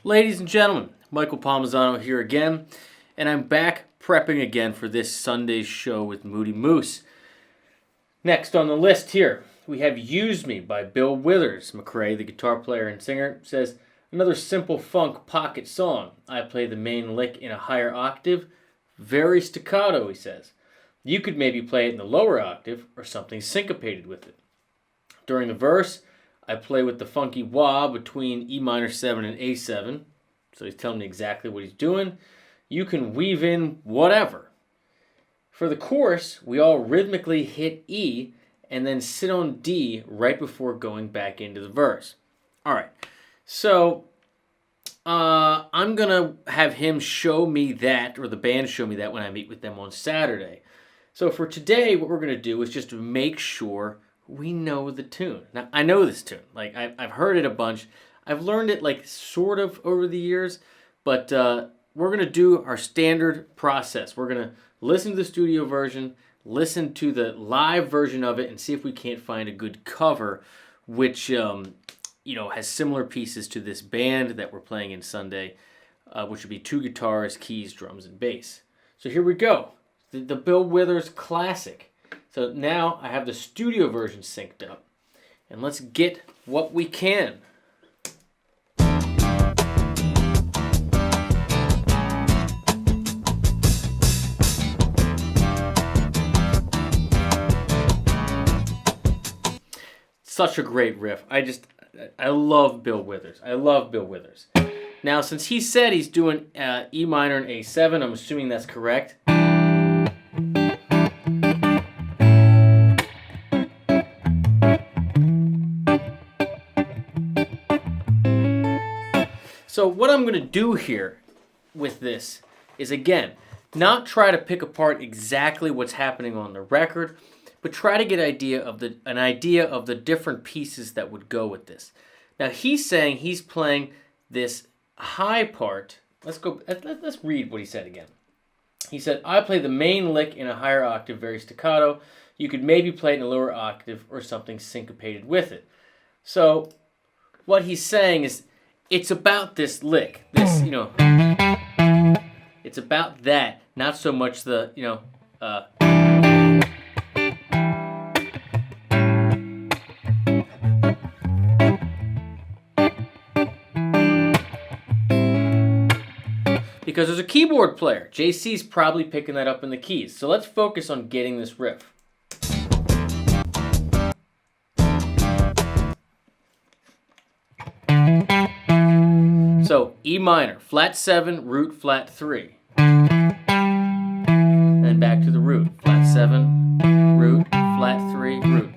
Ladies and gentlemen, Michael Palmisano here again, and I'm back prepping again for this Sunday's show with Moody Moose. Next on the list here, we have Use Me by Bill Withers. McRae, the guitar player and singer, says, another simple funk pocket song. I play the main lick in a higher octave. Very staccato, he says. You could maybe play it in the lower octave or something syncopated with it. During the verse, I play with the funky wah between E minor 7 and A7. So he's telling me exactly what he's doing. You can weave in whatever. For the chorus, we all rhythmically hit E and then sit on D right before going back into the verse. All right. So I'm going to have him show me that, or the band show me that when I meet with them on Saturday. So for today, what we're going to do is just make sure we know the tune. Now, I know this tune. Like, I've heard it a bunch. I've learned it, like, sort of over the years. But we're going to do our standard process. We're going to listen to the studio version, listen to the live version of it, and see if we can't find a good cover, which, has similar pieces to this band that we're playing in Sunday, which would be 2 guitars, keys, drums, and bass. So here we go. The Bill Withers classic. So now I have the studio version synced up. And let's get what we can. Such a great riff. I love Bill Withers. I love Bill Withers. Now, since he said he's doing E minor and A7, I'm assuming that's correct. So what I'm going to do here with this is, again, not try to pick apart exactly what's happening on the record, but try to get an idea of the different pieces that would go with this. Now, he's saying he's playing this high part. Let's read what he said again. He said, I play the main lick in a higher octave, very staccato. You could maybe play it in a lower octave or something syncopated with it. So what he's saying is, it's about this lick, it's about that, not so much the, because there's a keyboard player. JC's probably picking that up in the keys. So let's focus on getting this riff. So E minor, flat 7, root, flat 3. And back to the root. Flat 7, root, flat 3, root.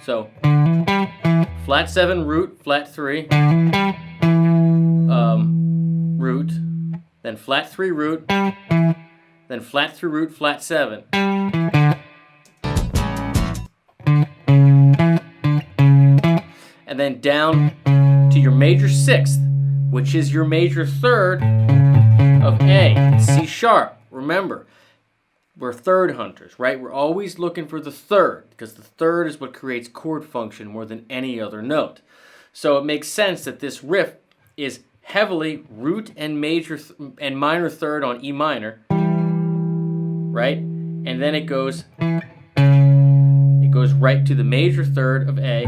So flat 7, root, flat 3, root, then flat 3, root, then flat 3, root, flat 7. And then down to your major 6th, which is your major 3rd of A, C sharp. Remember, we're 3rd hunters, right? We're always looking for the 3rd, because the 3rd is what creates chord function more than any other note. So it makes sense that this riff is heavily root and major and minor 3rd on E minor, right? And then it goes right to the major 3rd of A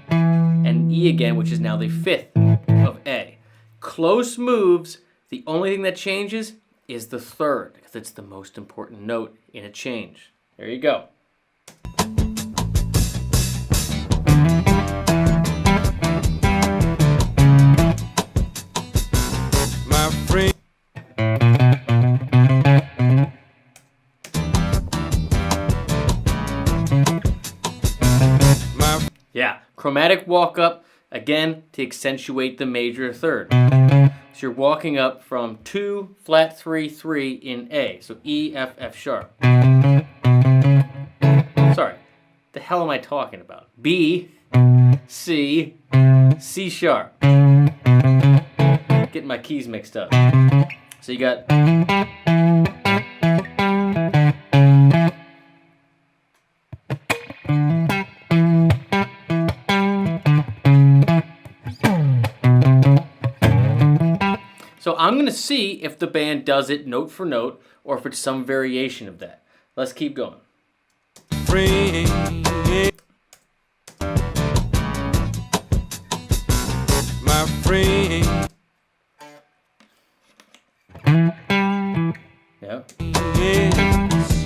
and E again, which is now the 5th of A. Close moves. The only thing that changes is the 3rd, because it's the most important note in a change. There you go. My friend. Yeah, chromatic walk up, again, to accentuate the major 3rd. So you're walking up from 2, flat 3, 3 in A. So E, F, F sharp. Sorry, the hell am I talking about? B, C, C sharp. Getting my keys mixed up. So you got. So I'm going to see if the band does it note for note or if it's some variation of that. Let's keep going. My friend. Yeah. Yes.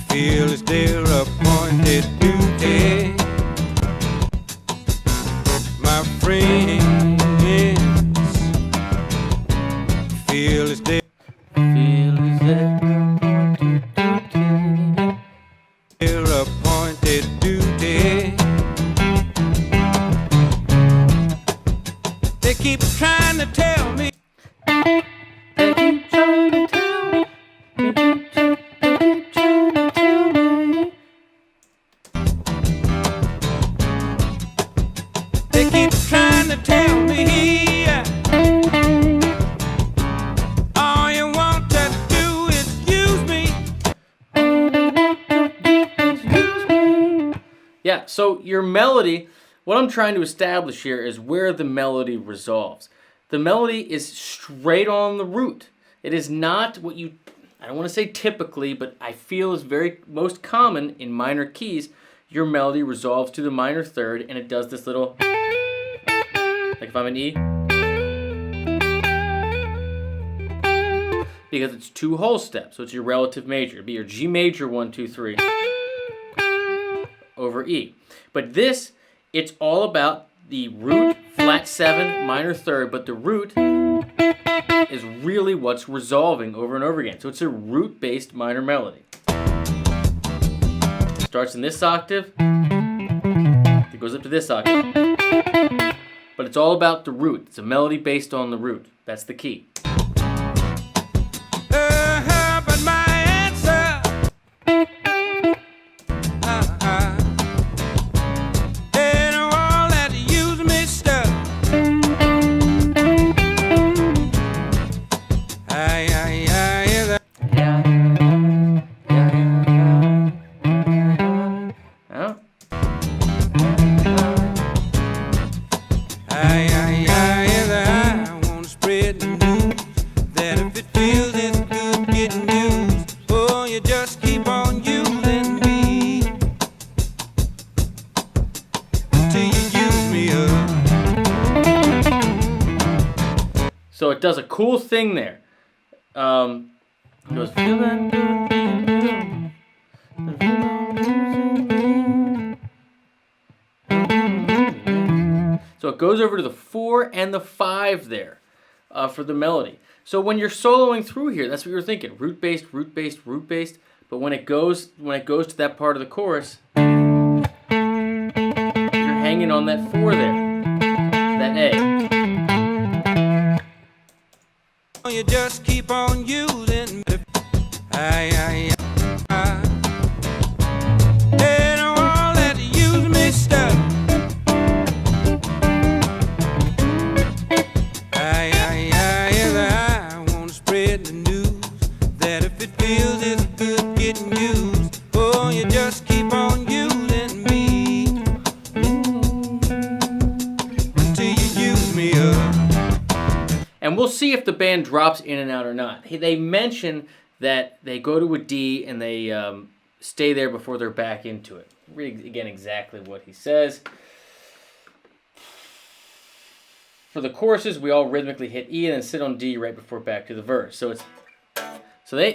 Feel is their appointed duty. My friend. Feel is their appointed duty. They keep trying to tell me. They keep trying to tell me. They keep trying to tell me. They keep trying to tell me. Yeah, so your melody, what I'm trying to establish here is where the melody resolves. The melody is straight on the root. It is not what you, I don't want to say typically, but I feel is very most common in minor keys. Your melody resolves to the minor third and it does this little, like if I'm an E. Because it's two whole steps, so it's your relative major. It'd be your G major 1, 2, 3. Over E. But this, it's all about the root, flat 7, minor third, but the root is really what's resolving over and over again. So it's a root-based minor melody. Starts in this octave, it goes up to this octave. But it's all about the root. It's a melody based on the root. That's the key. But my answer So it does a cool thing there. It goes. So it goes over to the 4 and the 5 there for the melody. So when you're soloing through here, that's what you're thinking: root based, root based, root based. But when it goes to that part of the chorus, you're hanging on that 4 there, that A. You just keep on using they don't all let you use me stuff. I want to spread the news that if it feels it's good getting used, oh, you just keep on using me until you use me up. And we'll see if the band drops in and out or not. They mention that they go to a D and they stay there before they're back into it. Read again exactly what he says. For the choruses, we all rhythmically hit E and then sit on D right before back to the verse. So it's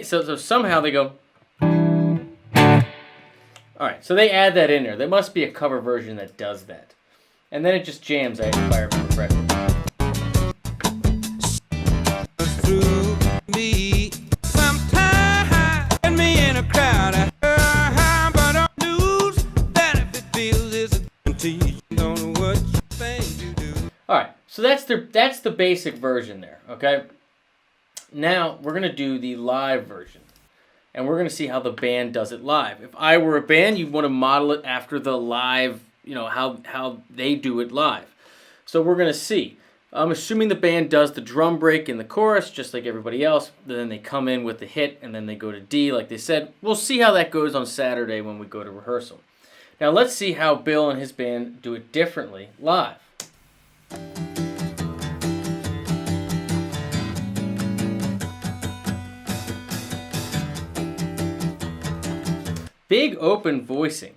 so somehow they go. All right, so they add that in there. There must be a cover version that does that, and then it just jams. If I remember correctly. Alright, so that's the basic version there, okay? Now, we're going to do the live version. And we're going to see how the band does it live. If I were a band, you'd want to model it after the live how they do it live. So we're gonna see. I'm assuming the band does the drum break in the chorus just like everybody else. Then they come in with the hit and then they go to D like they said. We'll see how that goes on Saturday when we go to rehearsal. Now let's see how Bill and his band do it differently live. Big open voicing.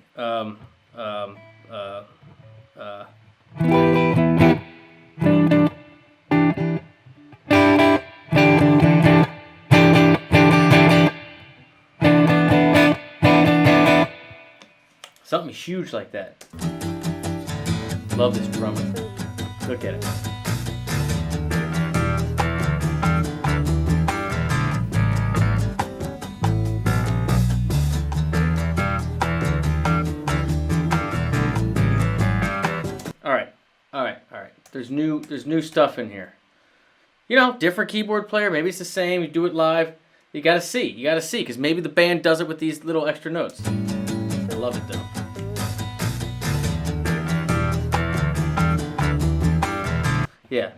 Something huge like that. Love this drummer. Look at it. All right. There's new stuff in here. Different keyboard player. Maybe it's the same. You do it live. You gotta see, because maybe the band does it with these little extra notes. I love it though. Yeah.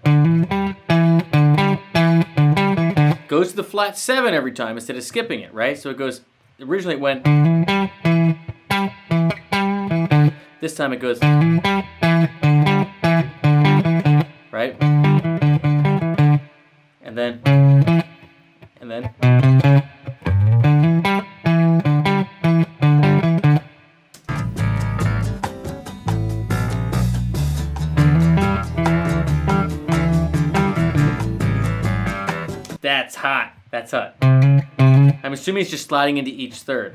Goes to the flat 7 every time instead of skipping it, right? So it goes, originally it went, this time it goes, right? And then. That's hot. I'm assuming it's just sliding into each third.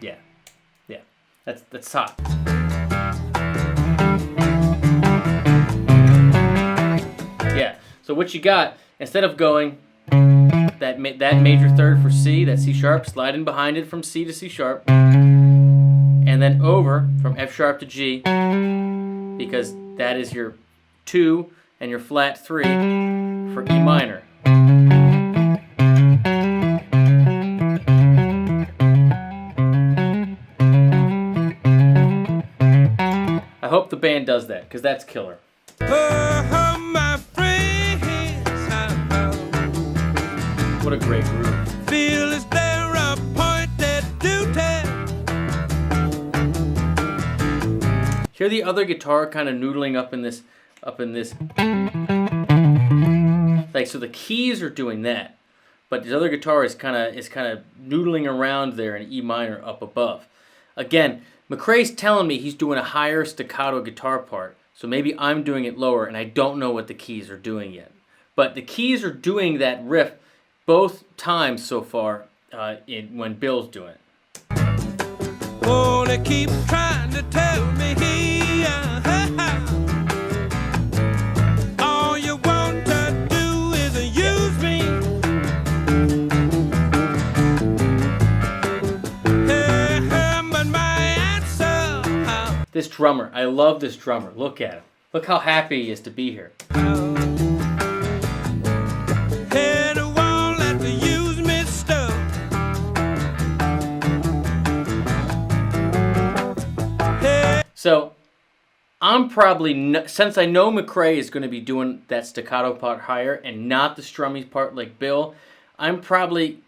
Yeah. That's hot. Yeah. So what you got, instead of going that major third for C, that C sharp, slide in behind it from C to C sharp, and then over from F sharp to G, because that is your 2 and your flat 3 for E minor. I hope the band does that, because that's killer. My friends, what a great groove. Feel is there appointed duty. Hear the other guitar kind of noodling up in this. Like, so the keys are doing that, but this other guitar is kind of noodling around there in E minor up above. Again, McRae's telling me he's doing a higher staccato guitar part, so maybe I'm doing it lower, and I don't know what the keys are doing yet. But the keys are doing that riff both times so far when Bill's doing it. Oh, they keep trying to tell me all you want to do is use me. This drummer, I love this drummer. Look at him. Look how happy he is to be here. So, I'm probably, since I know McRae is going to be doing that staccato part higher and not the strummy part like Bill, I'm probably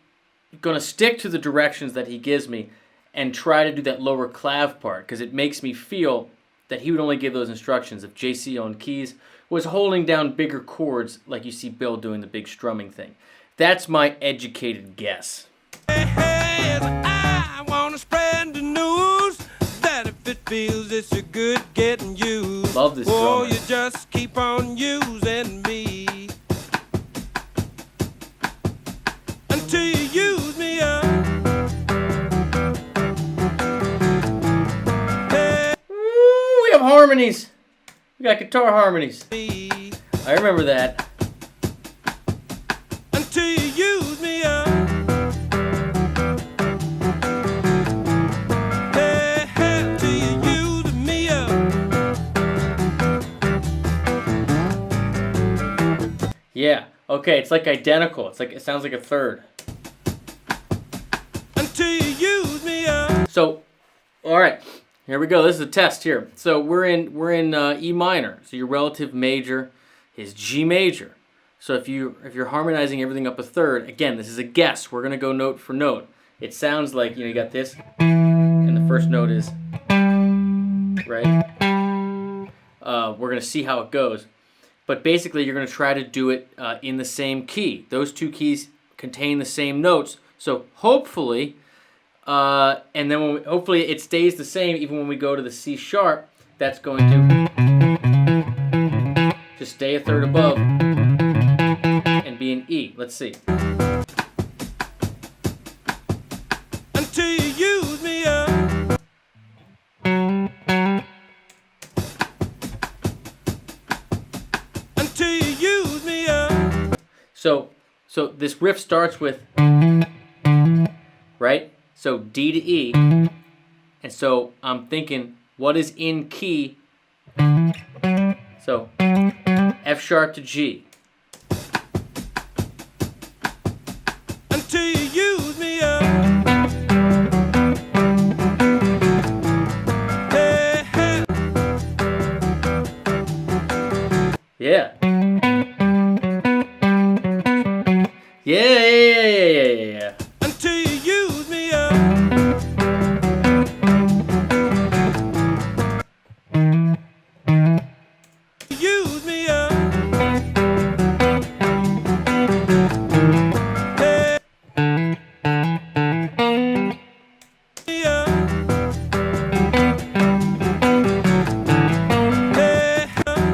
going to stick to the directions that he gives me and try to do that lower clav part, because it makes me feel that he would only give those instructions if JC on keys was holding down bigger chords like you see Bill doing the big strumming thing. That's my educated guess. Hey, I want to spread the news that if it feels it's a good getting used. Love this drummer. Oh, you just keep on using me until you use me up. Harmonies. We got guitar harmonies. I remember that. Until you use me up. Hey, till you use me up. Yeah. Okay, it's like identical. It sounds like a third. Until you use me up. So, all right. Here we go. This is a test here. So we're in E minor. So your relative major is G major. So if you're harmonizing everything up a third, again, this is a guess. We're gonna go note for note. It sounds like you got this, and the first note is right. We're gonna see how it goes, but basically you're gonna try to do it in the same key. Those two keys contain the same notes. So hopefully, and then hopefully it stays the same even when we go to the C sharp. That's going to just stay a third above and be an E. Let's see. Until you use me up. Until you use me up. So this riff starts with, right? So D to E, and so I'm thinking, what is in key? So F sharp to G. Until you use me up. Hey, hey. Yeah. Yeah. Until you use me up. Use me up. Hey. Me up. Hey. Hey.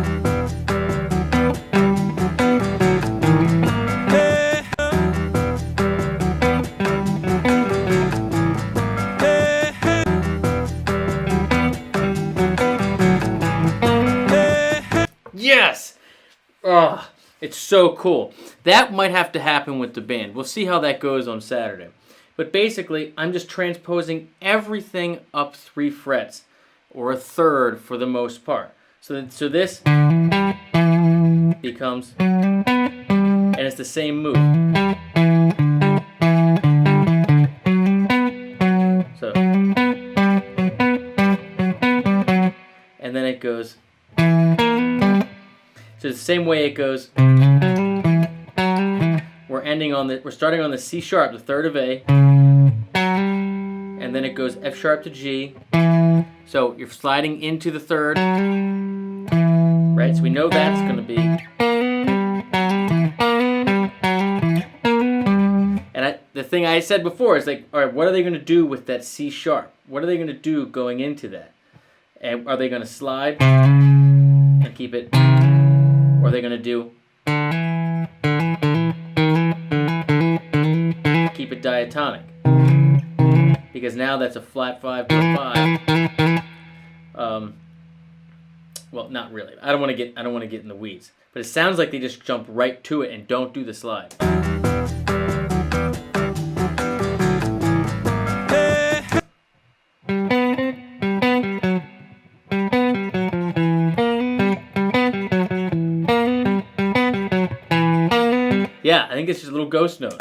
Yes! Oh, it's so cool. That might have to happen with the band. We'll see how that goes on Saturday. But basically, I'm just transposing everything up 3 frets, or a third for the most part. So this becomes, and it's the same move. So, and then it goes. So the same way it goes. We're starting on the C sharp, the third of A, and then it goes F sharp to G. So you're sliding into the third, right? So we know that's going to be. And the thing I said before is like, all right, what are they going to do with that C sharp? What are they going to do going into that? And are they going to slide and keep it? Or are they going to do keep it diatonic? Because now that's a flat 5 to a 5. Well, not really. I don't want to get in the weeds. But it sounds like they just jump right to it and don't do the slide. Yeah, I think it's just a little ghost note.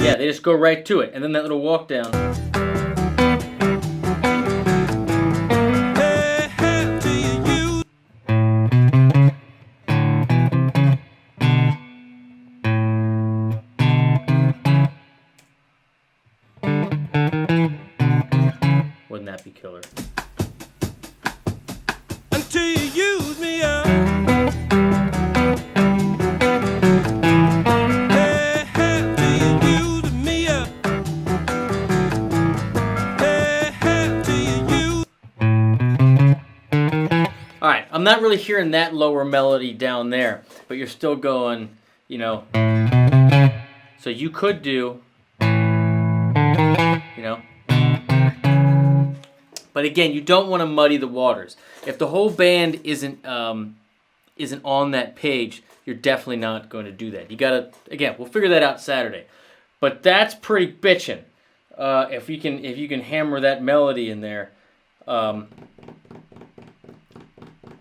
Yeah, they just go right to it, and then that little walk down. Wouldn't that be killer? Until you use me up. Hey, hey, till you use me up. Hey, hey, till you use. All right, I'm not really hearing that lower melody down there, but you're still going, So you could do, But again, you don't want to muddy the waters. If the whole band isn't on that page, you're definitely not going to do that. You gotta, again, we'll figure that out Saturday. But that's pretty bitchin'. If you can hammer that melody in there. I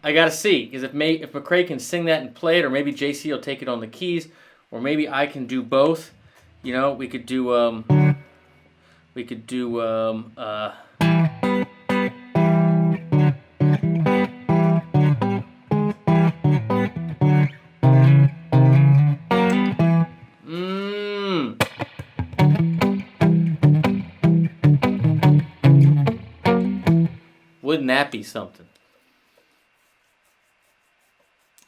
gotta see, because if McCrae can sing that and play it, or maybe JC will take it on the keys, or maybe I can do both. You know, we could do wouldn't that be something?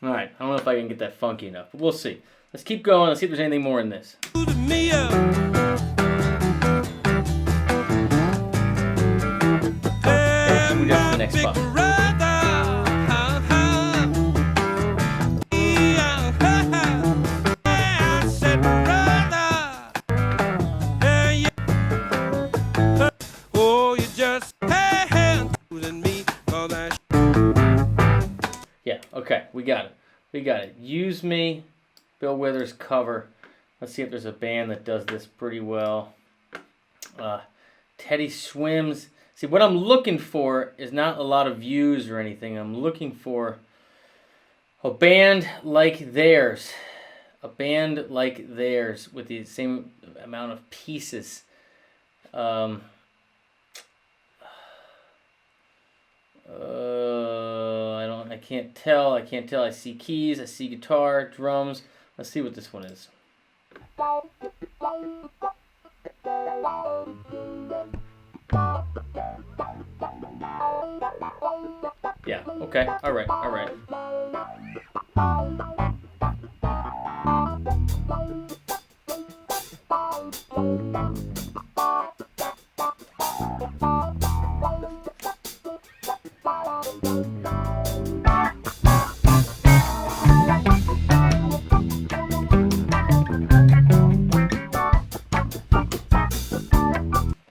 All right, I don't know if I can get that funky enough, but we'll see. Let's keep going. Let's see if there's anything more in this. Me up. Okay, we got to the next Big spot. brother. I said, brother. Yeah. Oh, you just losing me for that. Yeah, okay, we got it. We got it. Use Me, Bill Withers cover. Let's see if there's a band that does this pretty well. Teddy Swims. See, what I'm looking for is not a lot of views or anything. I'm looking for a band like theirs. A band like theirs with the same amount of pieces. I can't tell. I see keys. I see guitar, drums. Let's see what this one is. Yeah. Okay. All right.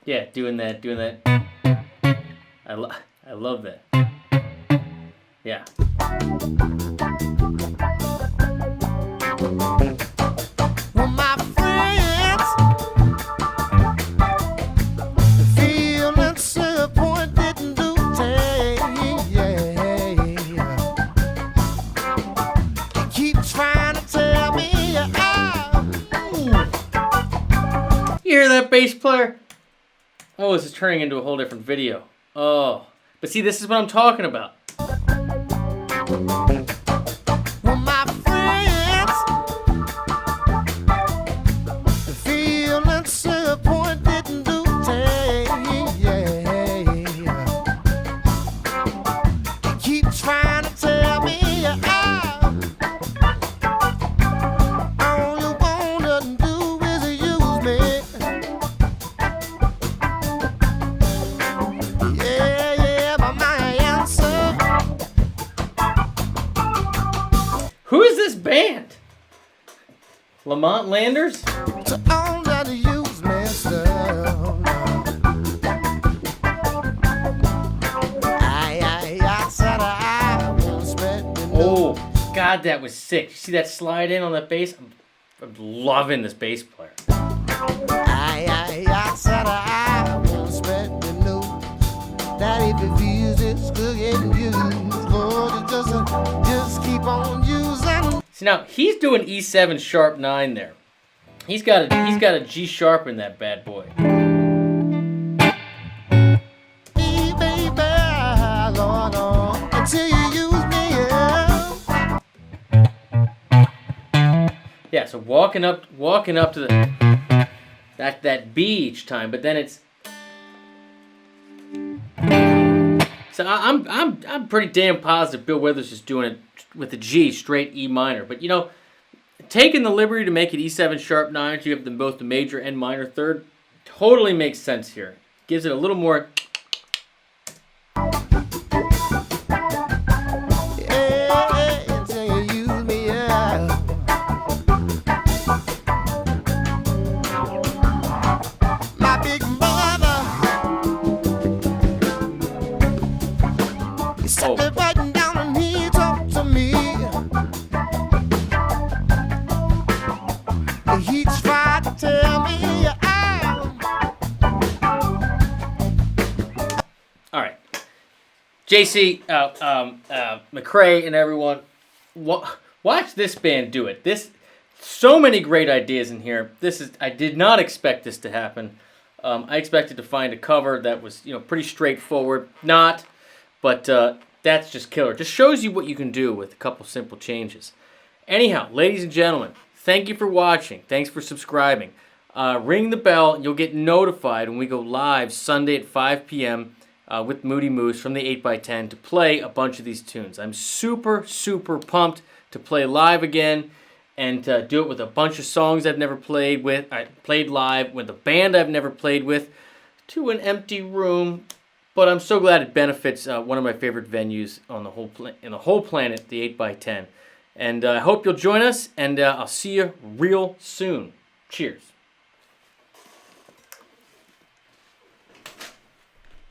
Yeah, doing that. I love that. Yeah. Well, my friends, feeling disappointed today. Yeah. Keep trying to tell me You hear that bass player? Oh, this is turning into a whole different video. Oh. But see, this is what I'm talking about. well, my friends, feeling disappointed today. Yeah. Keep trying to tell me all you wanna do is use me. Yeah, but my answer. Who is this band? Lamont Landers? To all that use me, so I said I won't spread the news. Oh, God, that was sick. You see that slide in on that bass? I'm loving this bass player. I said I won't spread the news. That if it feels it's good and used, Lord, it just keep on using. See, now, he's doing E7 sharp 9 there. He's got a G sharp in that bad boy. Me, baby, Lord, until you use me, yeah. Yeah, so walking up to the that B each time, but then it's. So I'm pretty damn positive Bill Withers is doing it with the G straight E minor, but you know, taking the liberty to make it E7 sharp 9, so you have them both the major and minor third, totally makes sense here. Gives it a little more. Yeah, until you use me, yeah. My big brother, he sat me right down and he talked to me. He tried to tell me JC, McCrae, and everyone, watch this band do it. So many great ideas in here. I did not expect this to happen. I expected to find a cover that was, pretty straightforward. Not, but that's just killer. Just shows you what you can do with a couple simple changes. Anyhow, ladies and gentlemen, thank you for watching. Thanks for subscribing. Ring the bell, and you'll get notified when we go live Sunday at 5 p.m. With Moody Moose from the 8x10 to play a bunch of these tunes. I'm super, super pumped to play live again and do it with a bunch of songs I've never played with. I played live with a band I've never played with to an empty room. But I'm so glad it benefits one of my favorite venues on in the whole planet, the 8x10. And I hope you'll join us, and I'll see you real soon. Cheers.